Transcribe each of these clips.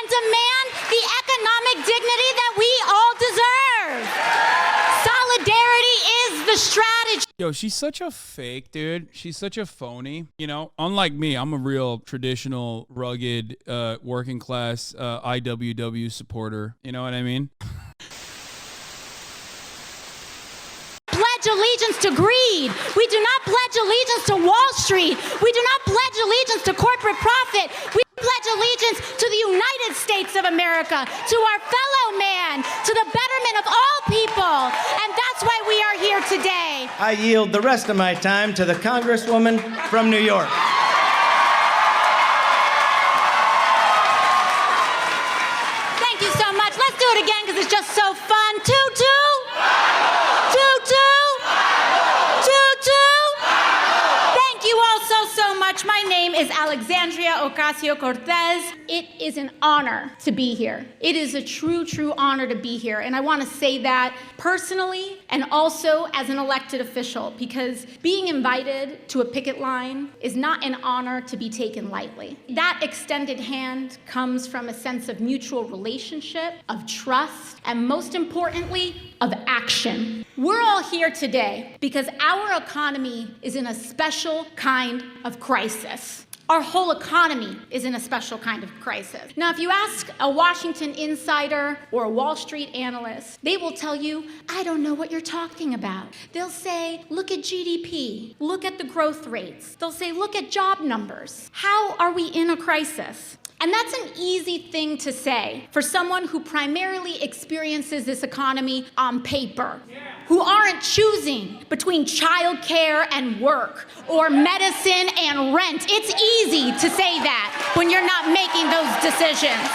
and demand the economic dignity that we all deserve. Solidarity is the strategy. Yo, she's such a fake, dude. She's such a phony. You know, unlike me, I'm a real traditional, rugged, working class IWW supporter. You know what I mean? Pledge allegiance to greed. We do not pledge allegiance to Wall Street. We do not pledge allegiance to corporate profit. We pledge allegiance to the United States of America, to our fellow man, to the betterment of all people. And that's why we are here today. I yield the rest of my time to the Congresswoman from New York. Thank you so much. Let's do it again because it's just so fun. Tutu. Tutu. Tutu. Thank you all so much. My name is Alexandria Ocasio-Cortez. It is an honor to be here. It is a true honor to be here. And I want to say that personally and also as an elected official, because being invited to a picket line is not an honor to be taken lightly. That extended hand comes from a sense of mutual relationship, of trust, and most importantly, of action. We're all here today because our economy is in a special kind of crisis. Our whole economy is in a special kind of crisis. Now, if you ask a Washington insider or a Wall Street analyst, they will tell you, I don't know what you're talking about. They'll say, look at GDP, look at the growth rates. They'll say, look at job numbers. How are we in a crisis? And that's an easy thing to say for someone who primarily experiences this economy on paper, who aren't choosing between childcare and work or medicine and rent. It's easy to say that when you're not making those decisions.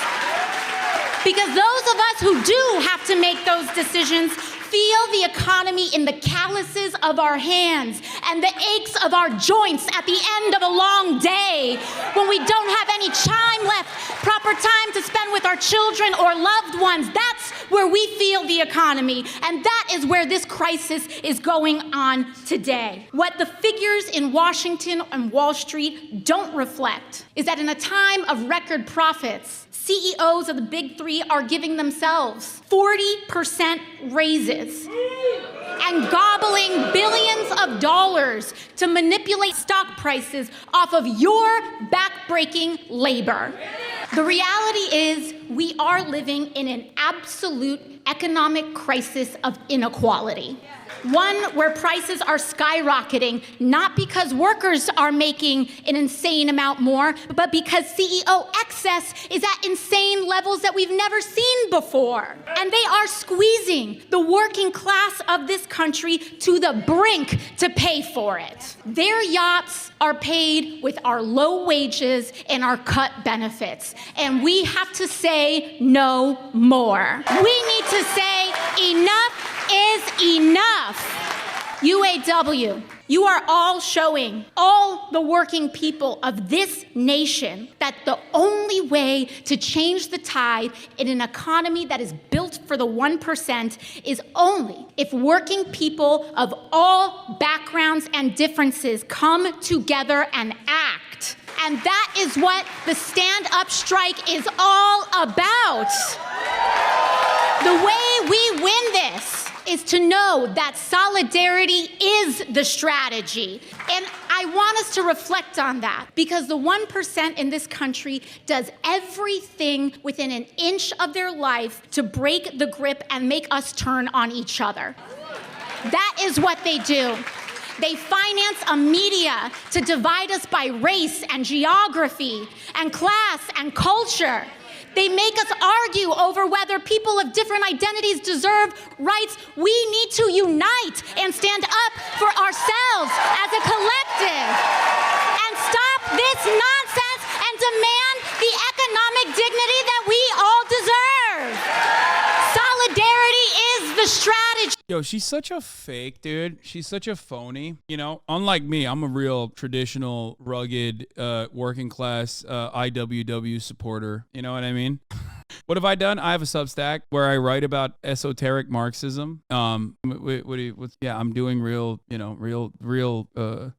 Because those of us who do have to make those decisions feel the economy in the calluses of our hands and the aches of our joints at the end of a long day when we don't have any time left, proper time to spend with our children or loved ones. That's where we feel the economy, and that is where this crisis is going on today. What the figures in Washington and Wall Street don't reflect is that in a time of record profits, CEOs of the big three are giving themselves 40% raises and gobbling billions of dollars to manipulate stock prices off of your backbreaking labor. The reality is we are living in an absolute economic crisis of inequality. One where prices are skyrocketing, not because workers are making an insane amount more, but because CEO excess is at insane levels that we've never seen before. And they are squeezing the working class of this country to the brink to pay for it. Their yachts are paid with our low wages and our cut benefits. And we have to say no more. We need to say enough is enough. UAW, you are all showing all the working people of this nation that the only way to change the tide in an economy that is built for the 1% is only if working people of all backgrounds and differences come together and act. And that is what the stand-up strike is all about. The way we win this is to know that solidarity is the strategy. And I want us to reflect on that because the 1% in this country does everything within an inch of their life to break the grip and make us turn on each other. That is what they do. They finance a media to divide us by race and geography and class and culture. They make us argue over whether people of different identities deserve rights. We need to unite and stand up for ourselves as a collective and stop this nonsense and demand the economic dignity that we all deserve. Solidarity is the strategy. Yo, she's such a fake, dude. She's such a phony. You know, unlike me, I'm a real traditional, rugged, working class IWW supporter. You know what I mean? What have I done? I have a Substack where I write about esoteric Marxism. I'm doing real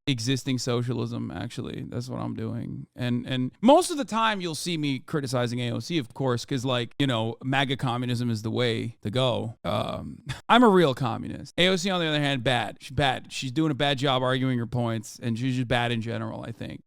existing socialism. Actually, that's what I'm doing. And most of the time, you'll see me criticizing AOC, of course, because MAGA communism is the way to go. I'm a real communist. AOC, on the other hand, bad. She's bad. She's doing a bad job arguing her points, and she's just bad in general, I think.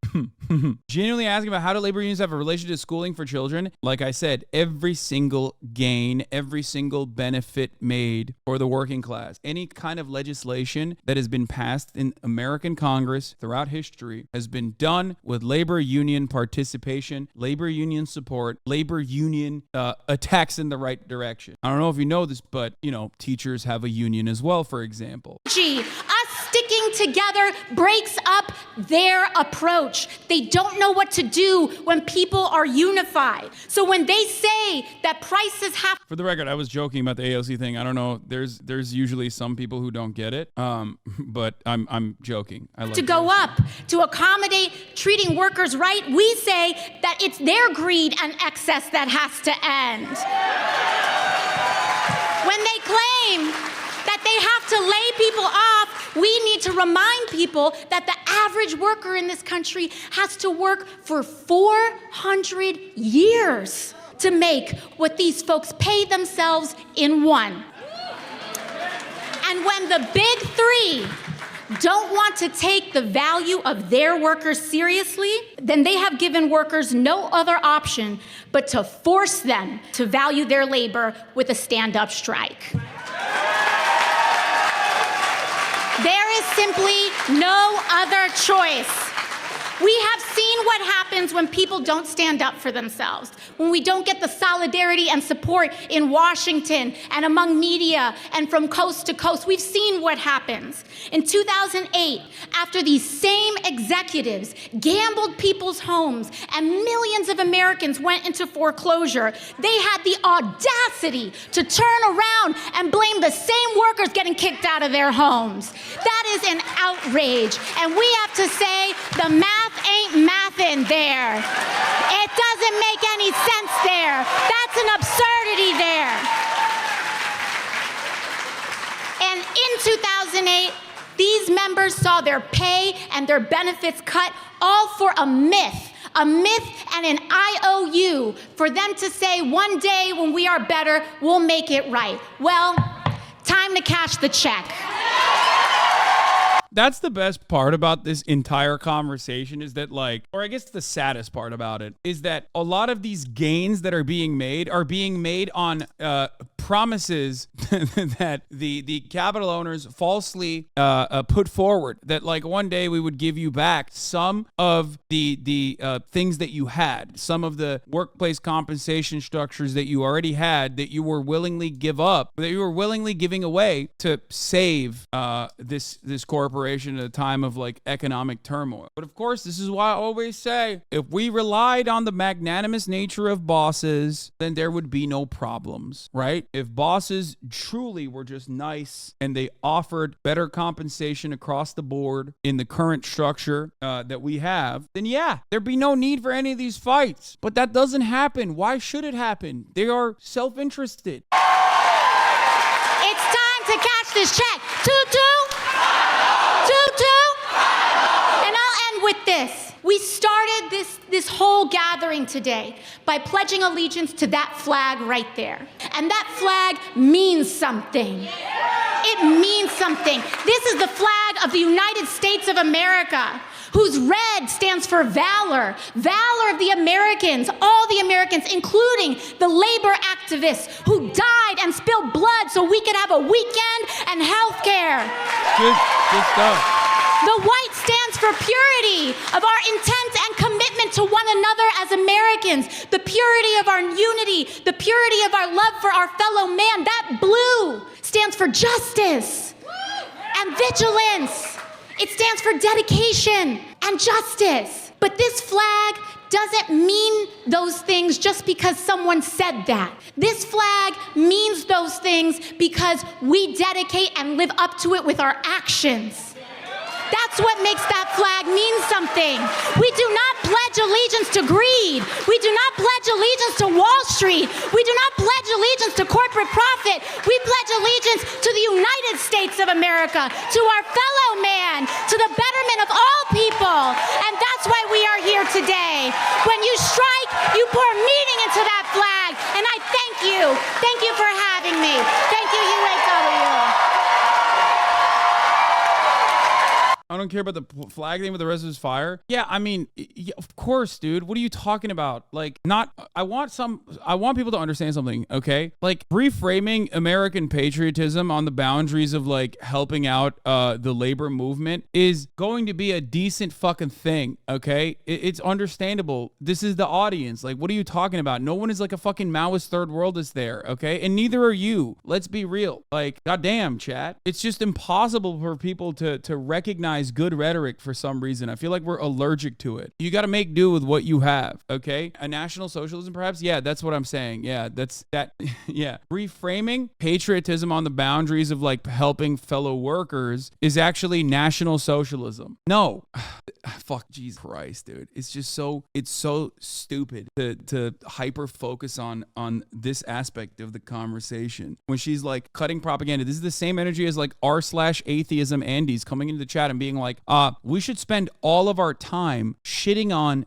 Genuinely asking about how do labor unions have a relation to schooling for children? Like I said, every single gain, every single benefit made for the working class, any kind of legislation that has been passed in American Congress throughout history has been done with labor union participation, labor union support, labor union attacks in the right direction. I don't know if you know this, but, teachers have a union as well, for example. Us sticking together breaks up their approach. They don't know what to do when people are unified. So when they say that prices have... For the record, I was joking about the AOC thing. I don't know. There's usually some people who don't get it, but I'm joking. I like to go up to accommodate treating workers right. We say that it's their greed and excess that has to end. When they claim that they have to lay people off, we need to remind people that the average worker in this country has to work for 400 years to make what these folks pay themselves in one. And when the big three don't want to take the value of their workers seriously, then they have given workers no other option but to force them to value their labor with a stand-up strike. There is simply no other choice. We have seen what happens when people don't stand up for themselves, when we don't get the solidarity and support in Washington and among media and from coast to coast. We've seen what happens. In 2008, after these same executives gambled people's homes and millions of Americans went into foreclosure, they had the audacity to turn around and blame the same workers getting kicked out of their homes. That is an outrage. And we have to say the math ain't mathin' there. It doesn't make any sense there. That's an absurdity there. And in 2008, these members saw their pay and their benefits cut, all for a myth and an IOU for them to say one day when we are better, we'll make it right. Well, time to cash the check. That's the best part about this entire conversation is that or I guess the saddest part about it is that a lot of these gains that are being made on promises that the capital owners falsely put forward, that one day we would give you back some of the things that you had, some of the workplace compensation structures that you already had that you were willingly giving away to save this corporation at a time of economic turmoil. But of course, this is why I always say, if we relied on the magnanimous nature of bosses, then there would be no problems, right? If bosses truly were just nice and they offered better compensation across the board in the current structure that we have, then yeah, there'd be no need for any of these fights. But that doesn't happen. Why should it happen? They are self-interested. It's time to cash this check. Toot-toot. And I'll end with this. We started this whole gathering today by pledging allegiance to that flag right there. And that flag means something. It means something. This is the flag of the United States of America, whose red stands for valor. Valor of the Americans, all the Americans, including the labor activists who died and spilled blood so we could have a weekend and health care. Good stuff. The white stands for purity of our intent and commitment to one another as Americans, the purity of our unity, the purity of our love for our fellow man. That blue stands for justice and vigilance. It stands for dedication and justice. But this flag doesn't mean those things just because someone said that. This flag means those things because we dedicate and live up to it with our actions. That's what makes that flag mean something. We do not pledge allegiance to greed. We do not pledge allegiance to Wall Street. We do States of America, to our fellow man, to the betterment of all people. And that's why we are here today. When you strike, you pour meaning into that flag. And I thank you. Thank you for having me. Thank you, UAW. I don't care about the flag thing, but the rest of his fire. Yeah, I mean, yeah, of course, dude. What are you talking about? Like, I want people to understand something, okay? Like, reframing American patriotism on the boundaries of, like, helping out the labor movement is going to be a decent fucking thing, okay? It's understandable. This is the audience. Like, what are you talking about? No one is like a fucking Maoist third worldist there, okay? And neither are you. Let's be real. Like, goddamn, chat. It's just impossible for people to recognize good rhetoric for some reason. I feel like we're allergic to it. You got to make do with what you have, okay? A national socialism, perhaps? Yeah, that's what I'm saying. Yeah, that's that. Yeah. Reframing patriotism on the boundaries of like helping fellow workers is actually national socialism. No. Fuck, Jesus Christ, dude. It's just so stupid to hyper focus on this aspect of the conversation. When she's like cutting propaganda, this is the same energy as like r/atheism Andes coming into the chat and being like, we should spend all of our time shitting on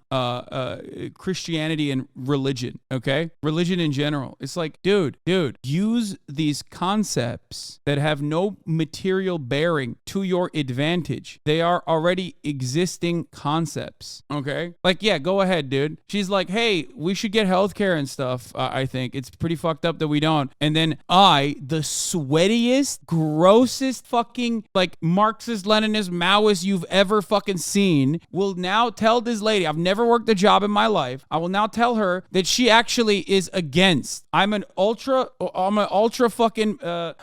Christianity and religion, okay? Religion in general. It's like, dude, use these concepts that have no material bearing to your advantage. They are already existing concepts, okay? Like, yeah, go ahead, dude. She's like, hey, we should get healthcare and stuff, I think. It's pretty fucked up that we don't. And then the sweatiest, grossest fucking, like, Marxist, Leninist, Maoist you've ever fucking seen, will now tell this lady, I've never worked a job in my life, I will now tell her that she actually is against. I'm an ultra fucking, I'm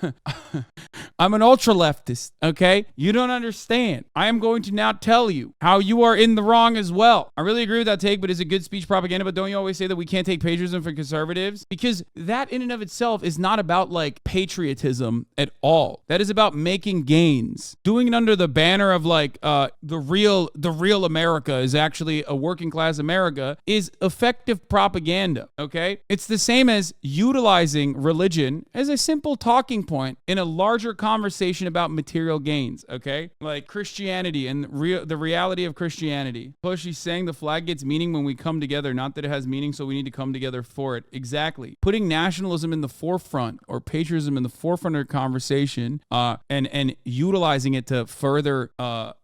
an ultra leftist, okay? You don't understand. I am going to now tell you how you are in the wrong as well. I really agree with that take, but is it good speech propaganda? But don't you always say that we can't take patriotism for conservatives? Because that in and of itself is not about like patriotism at all. That is about making gains. Doing it under the banner of like the real America is actually a working class America is effective propaganda, okay? It's the same as utilizing religion as a simple talking point in a larger conversation about material gains, okay? Like Christianity and the reality of Christianity. Plus, she's saying the flag gets meaning when we come together, not that it has meaning, so we need to come together for it. Exactly. Putting nationalism in the forefront or patriotism in the forefront of the conversation and utilizing it to further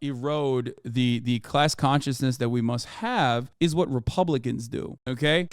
erode the class consciousness that we must have is what Republicans do, okay?